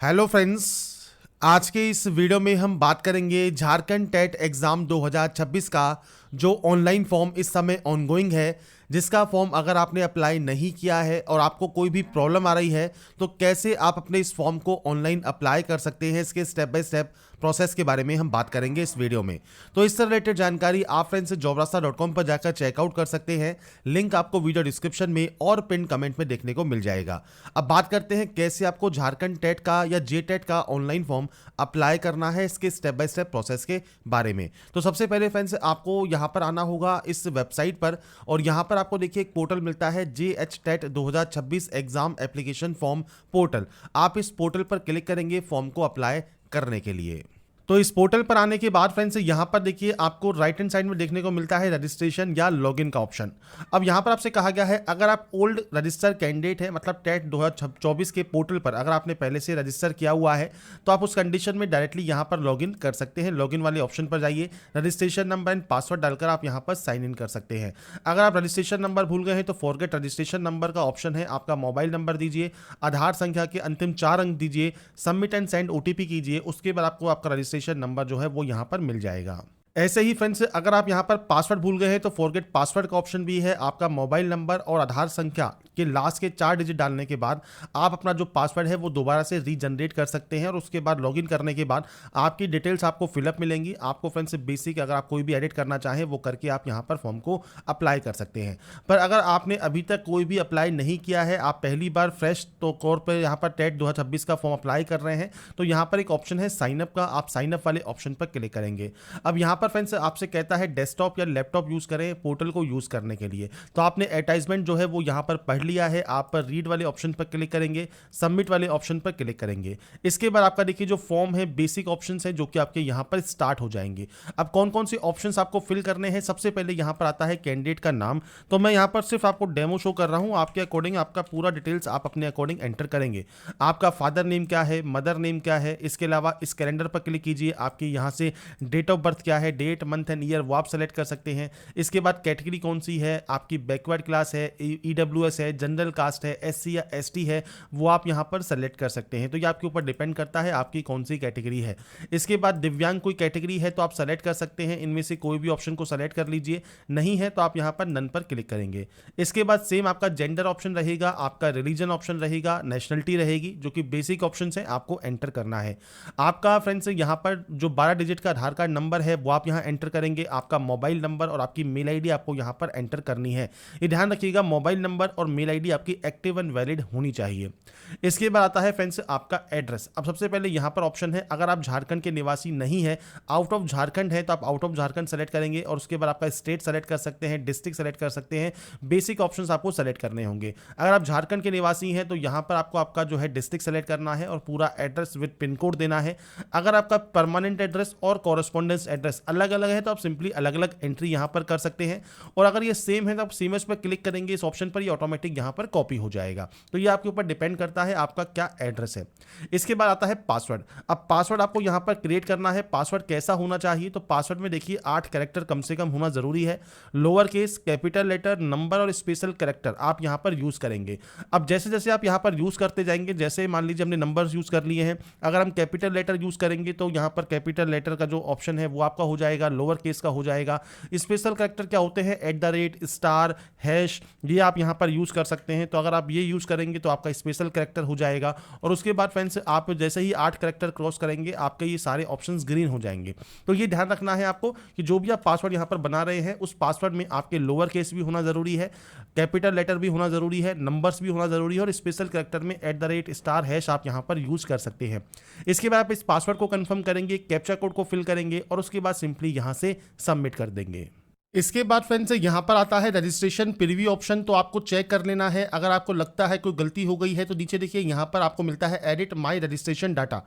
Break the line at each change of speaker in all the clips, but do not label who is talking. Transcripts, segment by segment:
Hello friends. आज के इस वीडियो में हम बात करेंगे झारखंड टेट एग्ज़ाम 2026 का जो ऑनलाइन फॉर्म इस समय ऑनगोइंग है, जिसका फॉर्म अगर आपने अप्लाई नहीं किया है और आपको कोई भी प्रॉब्लम आ रही है तो कैसे आप अपने इस फॉर्म को ऑनलाइन अप्लाई कर सकते हैं, इसके स्टेप बाय स्टेप प्रोसेस के बारे में हम बात करेंगे इस वीडियो में। तो इससे रिलेटेड जानकारी आप फ्रेंड्स jobrasta.com पर जाकर चेकआउट कर सकते हैं। लिंक आपको वीडियो डिस्क्रिप्शन में और पिन कमेंट में देखने को मिल जाएगा। अब बात करते हैं कैसे आपको झारखंड टेट का या जे टेट का ऑनलाइन फॉर्म अप्लाई करना है, इसके स्टेप बाय स्टेप प्रोसेस के बारे में। तो सबसे पहले फ्रेंड्स आपको यहाँ पर आना होगा इस वेबसाइट पर, और यहाँ पर आपको देखिए एक पोर्टल मिलता है JH-TET 2026 exam application form portal. आप इस पोर्टल पर क्लिक करेंगे फॉर्म को अप्लाई करने के लिए। तो इस पोर्टल पर आने के बाद फ्रेंड्स यहाँ पर देखिए आपको राइट हैंड साइड में देखने को मिलता है रजिस्ट्रेशन या लॉगिन का ऑप्शन। अब यहाँ पर आपसे कहा गया है अगर आप ओल्ड रजिस्टर कैंडिडेट है, मतलब टेट 2024 के पोर्टल पर अगर आपने पहले से रजिस्टर किया हुआ है तो आप उस कंडीशन में डायरेक्टली यहाँ पर लॉगिन कर सकते हैं। लॉगिन वाले ऑप्शन पर जाइए, रजिस्ट्रेशन नंबर एंड पासवर्ड डालकर आप यहाँ पर साइन इन कर सकते हैं। अगर आप रजिस्ट्रेशन नंबर भूल गए हैं तो फॉरगेट रजिस्ट्रेशन नंबर का ऑप्शन है, आपका मोबाइल नंबर दीजिए, आधार संख्या के अंतिम 4 अंक दीजिए, सबमिट एंड सेंड OTP कीजिए, उसके बाद आपको आपका रजिस्ट्रेशन नंबर जो है वो यहां पर मिल जाएगा। ऐसे ही फ्रेंड्स अगर आप यहां पर पासवर्ड भूल गए हैं तो फॉरगेट पासवर्ड का ऑप्शन भी है। आपका मोबाइल नंबर और आधार संख्या के लास्ट के 4 डिजिट डालने के बाद आप अपना जो पासवर्ड है वो दोबारा से रीजनरेट कर सकते हैं, और उसके बाद लॉगिन करने के बाद आपकी डिटेल्स आपको फिलअप मिलेंगी। आपको फ्रेंड्स बेसिक अगर आप कोई भी एडिट करना चाहें वो करके आप यहां पर फॉर्म को अप्लाई कर सकते हैं। पर अगर आपने अभी तक कोई भी अप्लाई नहीं किया है, आप पहली बार फ्रेश तो कोर पर यहाँ पर टेट 2026 का फॉर्म अप्लाई कर रहे हैं, तो यहाँ पर एक ऑप्शन है साइनअप का, आप साइनअप वाले ऑप्शन पर क्लिक करेंगे। अब यहाँ पर फ्रेंड्स आपसे कहता है डेस्कटॉप या लैपटॉप यूज करें पोर्टल को यूज करने के लिए, तो आपने एडवर्टाइजमेंट जो है वो यहाँ पर पढ़ लिया है, आप पर रीड वाले ऑप्शन पर क्लिक करेंगे, सबमिट वाले ऑप्शन पर क्लिक करेंगे। इसके बाद आपका देखिए जो फॉर्म है बेसिक ऑप्शंस है जो कि आपके यहाँ पर स्टार्ट हो जाएंगे। अब कौन कौन से ऑप्शंस आपको फिल करने हैं, सबसे पहले यहाँ पर आता है कैंडिडेट का नाम। तो मैं यहाँ पर सिर्फ आपको डेमो शो कर रहा हूँ, आपके अकॉर्डिंग आपका पूरा डिटेल्स आप अपने अकॉर्डिंग एंटर करेंगे। आपका फादर नेम क्या है, मदर नेम क्या है, इसके अलावा इस कैलेंडर पर क्लिक कीजिए, आपके यहाँ से डेट ऑफ बर्थ क्या है, डेट मंथ एंड ईयर वो आप सेलेक्ट कर सकते हैं। इसके बाद कैटेगरी कौन सी है, आपकी बैकवर्ड क्लास है, EWS है, जनरल कास्ट है, SC या ST है, वो आप यहाँ पर सेलेक्ट कर सकते हैं। तो ये आपके ऊपर डिपेंड करता है आपकी कौन सी कैटेगरी है। इसके बाद दिव्यांग कोई कैटेगरी है तो आप सेलेक्ट कर सकते हैं, इनमें से कोई भी ऑप्शन को सेलेक्ट कर लीजिए, नहीं है तो आप यहाँ पर नन पर क्लिक करेंगे। इसके बाद सेम आपका जेंडर ऑप्शन रहेगा, आपका रिलीजन ऑप्शन रहेगा, नेशनलिटी रहेगी, जो कि बेसिक ऑप्शन है आपको एंटर करना है। आपका फ्रेंड्स यहाँ पर जो 12 डिजिट का आधार कार्ड नंबर है वो आप यहाँ एंटर करेंगे। आपका मोबाइल नंबर और आपकी मेल आईडी आपको यहाँ पर एंटर करनी है। ये ध्यान रखिएगा मोबाइल नंबर और मेल आईडी आपकी एक्टिव एंड वैलिड होनी चाहिए। इसके बाद आता है फ्रेंड्स आपका एड्रेस। अब सबसे पहले यहाँ पर ऑप्शन है अगर आप झारखंड के निवासी नहीं है, आउट ऑफ झारखंड है, तो आप आउट ऑफ झारखंड सेलेक्ट करेंगे, और उसके बाद आपका स्टेट सेलेक्ट कर सकते हैं, डिस्ट्रिक्ट सेलेक्ट कर सकते हैं। बेसिक ऑप्शंस आपको सेलेक्ट करने होंगे। अगर आप झारखंड के निवासी हैं तो यहाँ पर आपको आपका जो है डिस्ट्रिक्ट सेलेक्ट करना है और पूरा एड्रेस विद पिन कोड देना है। अगर आपका परमानेंट एड्रेस और कॉरेस्पॉन्डेंस एड्रेस अलग अलग है तो आप सिंपली अलग अलग एंट्री यहाँ पर कर सकते हैं, और अगर ये सेम है तो आप सीमेज पर क्लिक करेंगे इस ऑप्शन पर, ये ऑटोमेटिक यहाँ पर कॉपी हो जाएगा। तो ये आपके ऊपर डिपेंड करता है आपका क्या एड्रेस है। इसके बाद आता है पासवर्ड। अब पासवर्ड आपको यहाँ पर क्रिएट करना है। पासवर्ड कैसा होना चाहिए, तो पासवर्ड में देखिए 8 कैरेक्टर कम से कम होना जरूरी है। Lower case, capital letter, number और स्पेशल कैरेक्टर आप यहाँ पर यूज करेंगे। अब जैसे जैसे आप यहाँ पर यूज करते जाएंगे, जैसे मान लीजिए हमने नंबर्स यूज कर लिए हैं, अगर हम कैपिटल लेटर यूज करेंगे तो यहाँ पर कैपिटल लेटर का जो ऑप्शन है वो आपका हो जाएगा, लोअर केस का हो जाएगा। स्पेशल कैरेक्टर क्या होते हैं, @ स्टार, हैश, ये आप यहाँ पर यूज कर सकते हैं। तो अगर आप ये यूज करेंगे तो आपका स्पेशल कैरेक्टर हो जाएगा। और उसके बाद फ्रेंड्स आप जैसे ही 8 कैरेक्टर क्रॉस करेंगे आपके ये सारे ऑप्शंस ग्रीन हो जाएंगे। तो ये ध्यान रखना है आपको कि जो भी आप पासवर्ड यहाँ पर बना रहे हैं उस पासवर्ड में आपके लोअर केस भी होना जरूरी है, कैपिटल लेटर भी होना जरूरी है, नंबर्स भी होना जरूरी है, और स्पेशल कैरेक्टर में @ स्टार, हैश आप यहाँ पर यूज कर सकते हैं। इसके बाद आप इस पासवर्ड को कंफर्म करेंगे, कैप्चा कोड को फिल करेंगे, और उसके बाद सिंपली यहाँ से सबमिट कर देंगे। इसके बाद फ्रेंड्स यहाँ पर आता है रजिस्ट्रेशन प्रीव्यू ऑप्शन। तो आपको चेक कर लेना है, अगर आपको लगता है कोई गलती हो गई है तो नीचे देखिए यहाँ पर आपको मिलता है एडिट माई रजिस्ट्रेशन डाटा।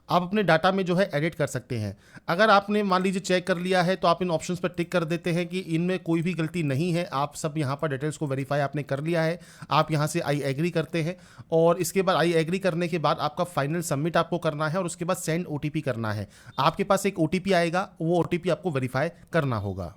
आप अपने डाटा में जो है एडिट कर सकते हैं। अगर आपने मान लीजिए चेक कर लिया है तो आप इन ऑप्शंस पर टिक कर देते हैं कि इनमें कोई भी गलती नहीं है, आप सब यहाँ पर डिटेल्स को वेरीफाई आपने कर लिया है। आप यहाँ से आई एग्री करते हैं, और इसके बाद आई एग्री करने के बाद आपका फाइनल सबमिट आपको करना है, और उसके बाद सेंड OTP करना है। आपके पास एक OTP आएगा, वो OTP आपको वेरीफाई करना होगा।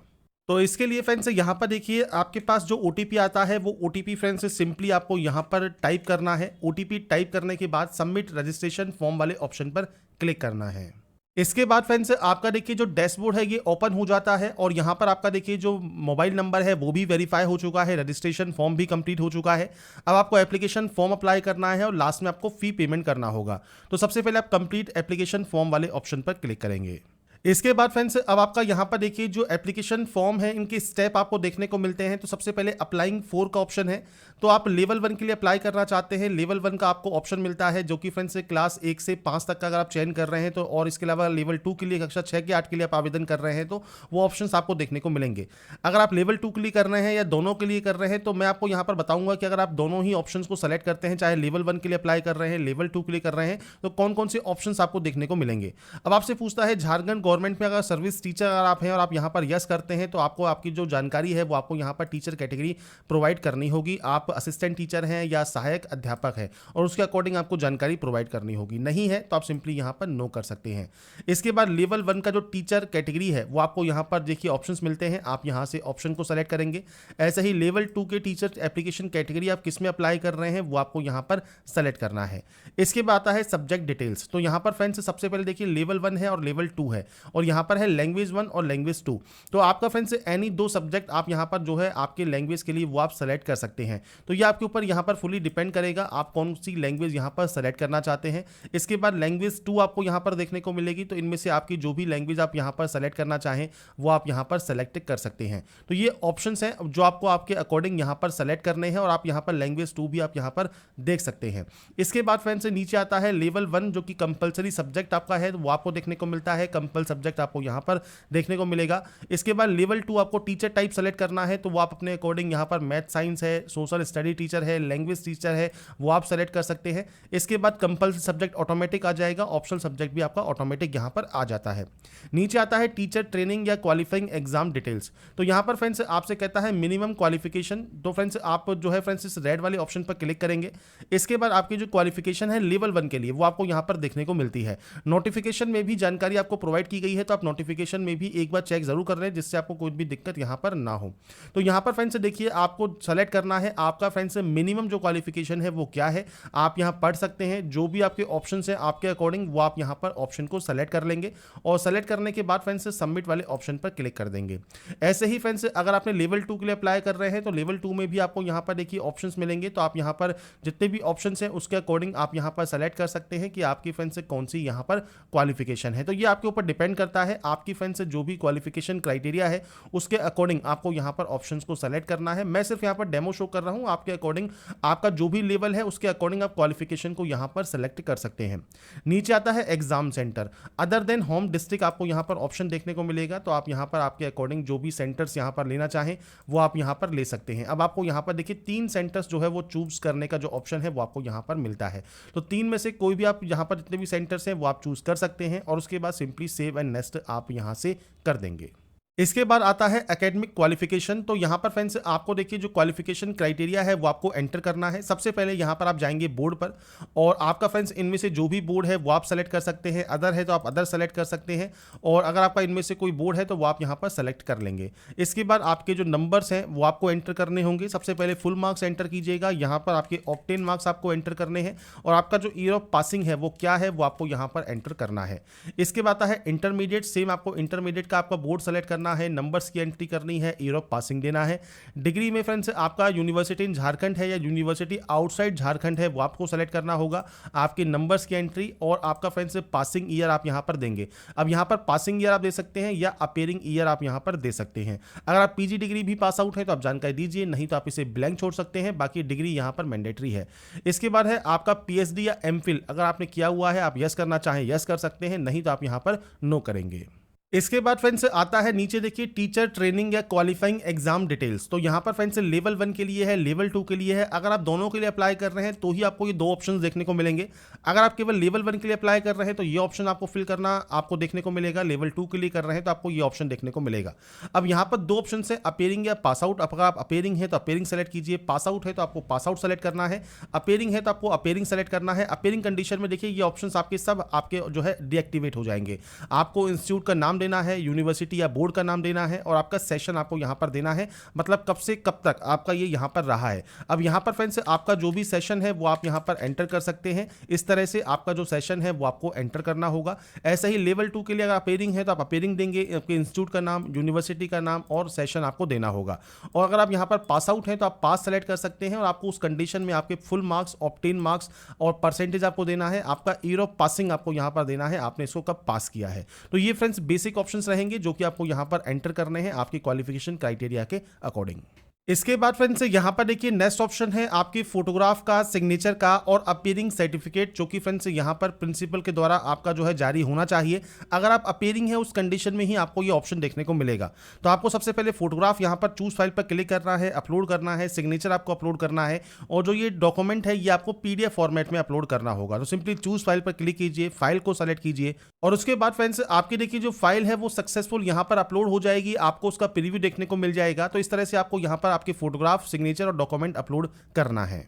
तो इसके लिए फ्रेंड्स यहाँ पर देखिए आपके पास जो ओटीपी आता है वो ओटीपी फ्रेंड्स सिंपली आपको यहाँ पर टाइप करना है। ओटीपी टाइप करने के बाद सबमिट रजिस्ट्रेशन फॉर्म वाले ऑप्शन पर क्लिक करना है। इसके बाद फ्रेंड्स आपका देखिए जो डैशबोर्ड है ये ओपन हो जाता है और यहाँ पर आपका देखिए जो मोबाइल नंबर है वो भी वेरीफाई हो चुका है, रजिस्ट्रेशन फॉर्म भी कंप्लीट हो चुका है। अब आपको एप्लीकेशन फॉर्म अप्लाई करना है और लास्ट में आपको फी पेमेंट करना होगा। तो सबसे पहले आप कंप्लीट एप्लीकेशन फॉर्म वाले ऑप्शन पर क्लिक करेंगे। इसके बाद फ्रेंड्स अब आपका यहाँ पर देखिए जो एप्लीकेशन फॉर्म है इनके स्टेप आपको देखने को मिलते हैं। तो सबसे पहले अप्लाइंग 4 का ऑप्शन है। तो आप लेवल 1 के लिए अप्लाई करना चाहते हैं, लेवल 1 का आपको ऑप्शन मिलता है जो कि फ्रेंड्स क्लास 1 से 5 तक का अगर आप चयन कर रहे हैं तो, और इसके अलावा लेवल 2 के लिए कक्षा 6 के 8 के लिए आप आवेदन कर रहे हैं तो वो ऑप्शन आपको देखने को मिलेंगे। अगर आप लेवल 2 के लिए कर रहे हैं या दोनों के लिए कर रहे हैं तो मैं आपको यहाँ पर बताऊंगा कि अगर आप दोनों ही ऑप्शन को सेलेक्ट करते हैं, चाहे लेवल 1 के लिए अप्लाई कर रहे हैं, लेवल 2 के लिए कर रहे हैं, तो कौन कौन से ऑप्शन आपको देखने को मिलेंगे। अब आपसे पूछता है झारखंड गवर्नमेंट में अगर सर्विस टीचर अगर आप हैं और आप यहां पर यस करते हैं तो आपको आपकी जो जानकारी है वो आपको यहां पर टीचर कैटेगरी प्रोवाइड करनी होगी। आप असिस्टेंट टीचर हैं या सहायक अध्यापक है और उसके अकॉर्डिंग आपको जानकारी प्रोवाइड करनी होगी। नहीं है तो आप सिंपली यहां पर नो कर सकते हैं। इसके बाद लेवल 1 का जो टीचर कैटेगरी है वो आपको यहां पर देखिए ऑप्शंस मिलते हैं, आप यहां से ऑप्शन को सेलेक्ट करेंगे। ऐसे ही लेवल 2 के टीचर एप्लीकेशन कैटेगरी आप किस में अप्लाई कर रहे हैं वो आपको यहां पर सेलेक्ट करना है। इसके बाद आता है सब्जेक्ट डिटेल्स। तो यहां पर फ्रेंड्स सबसे पहले देखिए लेवल 1 है और लेवल 2 है और यहां पर है लैंग्वेज 1 और लैंग्वेज 2। तो आपका फ्रेंड्स एनी 2 सब्जेक्ट आप यहां पर जो है आपके लैंग्वेज के लिए वो आप सेलेक्ट कर सकते हैं। तो ये आपके ऊपर यहां पर फुली डिपेंड करेगा आप कौन सी लैंग्वेज यहां पर सेलेक्ट करना चाहते हैं। इसके बाद लैंग्वेज 2 आपको यहां पर देखने को मिलेगी। तो इनमें से आपकी जो भी लैंग्वेज आप यहां पर सेलेक्ट करना चाहें वो आप यहां पर सेलेक्ट कर सकते हैं। तो ये ऑप्शंस हैं जो आपको आपके अकॉर्डिंग यहां पर सेलेक्ट करने हैं और आप यहां पर लैंग्वेज 2 भी आप यहां पर देख सकते हैं। इसके बाद फ्रेंड्स नीचे आता है लेवल 1 जो कि कंपलसरी सब्जेक्ट आपका है वो आपको देखने को मिलता है, कंपल सब्जेक्ट आपको यहां पर देखने को मिलेगा। इसके बाद लेवल 2 आपको टीचर टाइप सेलेक्ट करना है तो वो आप अपने अकॉर्डिंग यहां पर मैथ साइंस है, सोशल स्टडी टीचर है, लैंग्वेज टीचर है, वो आप सेलेक्ट कर सकते हैं। इसके बाद कंपल्सरी सब्जेक्ट ऑटोमेटिक आ जाएगा, ऑप्शनल सब्जेक्ट भी आपका ऑटोमेटिक यहां पर आ जाता है। नीचे आता है टीचर ट्रेनिंग या क्वालिफाइंग एग्जाम डिटेल्स। तो यहां पर फ्रेंड्स आपसे कहता है मिनिमम क्वालिफिकेशन। तो फ्रेंड्स आप जो है फ्रेंड्स इस रेड वाले ऑप्शन पर क्लिक करेंगे। इसके बाद आपकी जो क्वालिफिकेशन है लेवल 1 के लिए वो आपको यहां पर देखने को मिलती है। नोटिफिकेशन में भी जानकारी आपको प्रोवाइड की गई है तो आप नोटिफिकेशन में भी एक बार चेक जरूर कर लें जिससे आपको कोई भी दिक्कत यहां पर ना हो। तो यहां पर फ्रेंड्स देखिए आपको सेलेक्ट करना है आपका फ्रेंड्स मिनिमम जो क्वालिफिकेशन है वो क्या है। आप यहां पढ़ सकते हैं, जो भी आपके ऑप्शन है आपके अकॉर्डिंग वो आप यहां पर ऑप्शन को सेलेक्ट कर लेंगे और सेलेक्ट करने के बाद फ्रेंड्स सबमिट वाले ऑप्शन पर क्लिक कर देंगे। ऐसे ही फ्रेंड्स अगर आपने लेवल 2 के लिए अप्लाई कर रहे हैं तो लेवल 2 में भी आपको यहां पर देखिए ऑप्शंस मिलेंगे। तो आप यहां पर जितने भी ऑप्शंस हैं उसके अकॉर्डिंग आप यहां पर सेलेक्ट कर सकते हैं कि आपकी फ्रेंड्स से कौन सी यहां पर क्वालिफिकेशन है। तो ये आपके ऊपर डिपेंड करता है, आपकी फ्रेंड्स से जो भी क्वालिफिकेशन क्राइटेरिया है उसके अकॉर्डिंग आपको यहां पर ऑप्शंस को सेलेक्ट करना है। मैं सिर्फ यहां पर डेमो शो कर रहा हूं, आपके अकॉर्डिंग आपका जो भी लेवल है उसके अकॉर्डिंग आप क्वालिफिकेशन को यहां पर सेलेक्ट कर सकते हैं। नीचे आता है exam centre other than home district, आपको यहां पर ऑप्शन देखने को मिलेगा। तो आप यहां पर आपके अकॉर्डिंग जो भी सेंटर्स यहां पर लेना चाहें वो आप यहां पर ले सकते हैं। अब आपको यहां पर देखिए 3 सेंटर्स जो है वो चूज करने का जो ऑप्शन है वो आपको यहां पर मिलता है। तो 3 में से कोई भी आप यहां पर जितने भी सेंटर्स हैं वो आप चूज कर सकते हैं और उसके बाद सिंपली सेव एंड नेक्स्ट आप यहां से कर देंगे। इसके बाद आता है एकेडमिक क्वालिफिकेशन। तो यहाँ पर फ्रेंड्स आपको देखिए जो क्वालिफिकेशन क्राइटेरिया है वो आपको एंटर करना है। सबसे पहले यहाँ पर आप जाएंगे बोर्ड पर और आपका फ्रेंड्स इनमें से जो भी बोर्ड है वो आप सेलेक्ट कर सकते हैं। अदर है तो आप अदर सेलेक्ट कर सकते हैं और अगर आपका इनमें से कोई बोर्ड है तो वो आप यहाँ पर सेलेक्ट कर लेंगे। इसके बाद आपके जो नंबर्स हैं वो आपको एंटर करने होंगे। सबसे पहले फुल मार्क्स एंटर कीजिएगा, यहाँ पर आपके ऑब्टेन मार्क्स आपको एंटर करने हैं और आपका जो ईयर ऑफ पासिंग है वो क्या है वो आपको यहाँ पर एंटर करना है। इसके बाद आता है इंटरमीडिएट, सेम आपको इंटरमीडिएट का आपका बोर्ड सेलेक्ट करना है, नंबर्स की एंट्री करनी है, ईयर ऑफ पासिंग देना है। डिग्री में फ्रेंड्स आपका यूनिवर्सिटी इन झारखंड है या यूनिवर्सिटी आउटसाइड झारखंड है वो आपको सेलेक्ट करना होगा। आपके नंबर्स की एंट्री और आपका फ्रेंड्स पासिंग ईयर आप यहां पर देंगे। अब यहां पर पासिंग ईयर आप दे सकते हैं या अपीयरिंग ईयर आप यहां पर दे सकते हैं। अगर आप पीजी डिग्री भी पास आउट है तो आप जानकारी दीजिए, नहीं तो आप इसे ब्लैंक छोड़ सकते हैं, बाकी डिग्री यहां पर मैंडेटरी है। इसके बाद है आपका पीएचडी या एमफिल, अगर आपने किया हुआ है आप यस करना चाहें यस कर सकते हैं, नहीं तो आप यहां पर नो करेंगे। इसके बाद फ्रेंड्स आता है नीचे देखिए टीचर ट्रेनिंग या क्वालिफाइंग एग्जाम डिटेल्स। तो यहाँ पर फ्रेंड्स लेवल 1 के लिए है, लेवल 2 के लिए है। अगर आप दोनों के लिए अप्लाई कर रहे हैं तो ही आपको ये 2 ऑप्शंस देखने को मिलेंगे। अगर आप केवल लेवल 1 के लिए अप्लाई कर रहे हैं तो ये ऑप्शन आपको फिल करना आपको देखने को मिलेगा। लेवल 2 के लिए कर रहे हैं तो आपको ये ऑप्शन देखने को मिलेगा। अब यहाँ पर 2 ऑप्शन है, अपीयरिंग या पास आउट। अगर आप अपीयरिंग है तो अपीयरिंग सेलेक्ट कीजिए, पास आउट है तो आपको पास आउट सेलेक्ट करना है, अपीयरिंग है तो आपको अपीयरिंग सेलेक्ट करना है। अपीयरिंग कंडीशन में देखिए ये ऑप्शन आपके सब आपके जो है डीएक्टिवेट हो जाएंगे। आपको इंस्टीट्यूट का नाम नाम देना है, यूनिवर्सिटी या बोर्ड का नाम देना है और आपका सेशन आपको यहाँ पर देना है, मतलब कब से कब तक आपका ये यहाँ पर रहा है। अब यहाँ पर फ्रेंड्स आपका जो भी सेशन है वो आप यहाँ पर एंटर कर सकते हैं। इस तरह से आपका जो सेशन है वो आपको एंटर करना होगा। ऐसा ही लेवल 2 के लिए अगर अपेयरिंग है तो आप अपेयरिंग देंगे, आपके इंस्टीट्यूट का नाम, यूनिवर्सिटी का नाम और सेशन आपको देना होगा। और अगर आप यहाँ पर पास आउट हैं तो आप पास सेलेक्ट कर सकते हैं और आपको उस कंडीशन में आपके फुल मार्क्स, ऑब्टेन मार्क्स और परसेंटेज आपको देना है। आपका ईयर ऑफ पासिंग आपको यहाँ पर देना है, आपने इसको कब पास किया है। तो ये फ्रेंड्स बेसिक ऑप्शंस रहेंगे जो कि आपको यहाँ पर एंटर करने हैं आपके क्वालिफिकेशन क्राइटेरिया के अकॉर्डिंग। इसके बाद फ्रेंड्स यहाँ पर देखिए नेक्स्ट ऑप्शन है आपकी फोटोग्राफ का, सिग्नेचर का और अपीयरिंग सर्टिफिकेट, जो कि फ्रेंड्स यहाँ पर प्रिंसिपल के द्वारा आपका जो है जारी होना चाहिए। अगर आप अपीयरिंग है उस कंडीशन में ही आपको ये ऑप्शन देखने को मिलेगा। तो आपको सबसे पहले फोटोग्राफ यहाँ पर चूज फाइल पर क्लिक करना है, अपलोड करना है, सिग्नेचर आपको अपलोड करना है और जो ये डॉक्यूमेंट है ये आपको PDF फॉर्मेट में अपलोड करना होगा। तो सिंपली चूज फाइल पर क्लिक कीजिए, फाइल को सेलेक्ट कीजिए और उसके बाद फ्रेंड्स आपकी देखिए जो फाइल है वो सक्सेसफुल यहाँ पर अपलोड हो जाएगी, आपको उसका प्रीव्यू देखने को मिल जाएगा। तो इस तरह से आपको यहाँ पर आपके फोटोग्राफ, सिग्नेचर और डॉक्यूमेंट अपलोड करना है।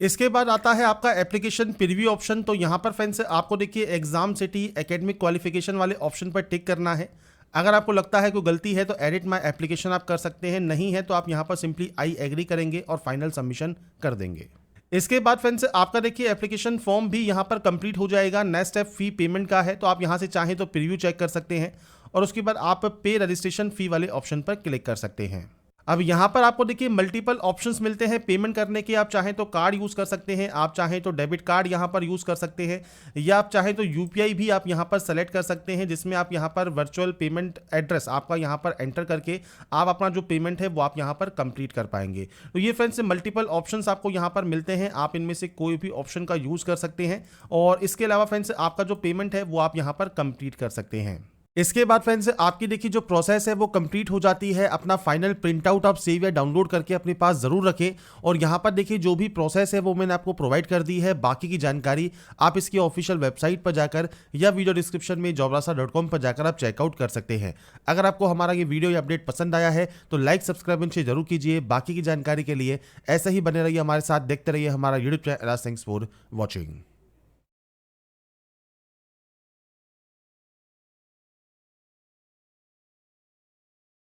इसके बाद आता है आपका एप्लीकेशन प्रीव्यू ऑप्शन। तो यहाँ पर फ्रेंड्स आपको देखिए एग्जाम सिटी, एकेडमिक क्वालिफिकेशन वाले ऑप्शन पर टिक करना है। अगर आपको लगता है कोई गलती है तो एडिट माय एप्लीकेशन आप कर सकते हैं, नहीं है तो आप यहाँ पर सिंपली आई एग्री करेंगे और फाइनल सबमिशन कर देंगे। इसके बाद फ्रेंड्स आपका देखिए एप्लीकेशन फॉर्म भी यहाँ पर कंप्लीट हो जाएगा। नेक्स्ट स्टेप फी पेमेंट का है, तो आप यहाँ से चाहें तो प्रीव्यू चेक कर सकते हैं और उसके बाद आप पे रजिस्ट्रेशन फी वाले ऑप्शन पर क्लिक कर सकते हैं। अब यहाँ पर आपको देखिए मल्टीपल ऑप्शंस मिलते हैं पेमेंट करने के। आप चाहें तो कार्ड यूज़ कर सकते हैं, आप चाहें तो डेबिट कार्ड यहाँ पर यूज़ कर सकते हैं, या आप चाहें तो UPI भी आप यहाँ पर सेलेक्ट कर सकते हैं, जिसमें आप यहाँ पर वर्चुअल पेमेंट एड्रेस आपका यहाँ पर एंटर करके आप अपना जो पेमेंट है वो आप यहाँ पर कंप्लीट कर पाएंगे। तो ये फ्रेंड्स मल्टीपल ऑप्शंस आपको यहाँ पर मिलते हैं, आप इनमें से कोई भी ऑप्शन का यूज़ कर सकते हैं और इसके अलावा फ्रेंड्स आपका जो पेमेंट है वो आप यहाँ पर कंप्लीट कर सकते हैं। इसके बाद फ्रेंड्स आपकी देखिए जो प्रोसेस है वो कंप्लीट हो जाती है। अपना फाइनल प्रिंट आउट आप सेव या डाउनलोड करके अपने पास ज़रूर रखें और यहाँ पर देखिए जो भी प्रोसेस है वो मैंने आपको प्रोवाइड कर दी है। बाकी की जानकारी आप इसकी ऑफिशियल वेबसाइट पर जाकर या वीडियो डिस्क्रिप्शन में jobrasa.com पर जाकर आप चेकआउट कर सकते हैं। अगर आपको हमारा ये वीडियो या अपडेट पसंद आया है तो लाइक, सब्सक्राइब से जरूर कीजिए। बाकी की जानकारी के लिए ऐसा ही बने रहिए हमारे साथ, देखते रहिए हमारा YouTube channel. Thanks for watching.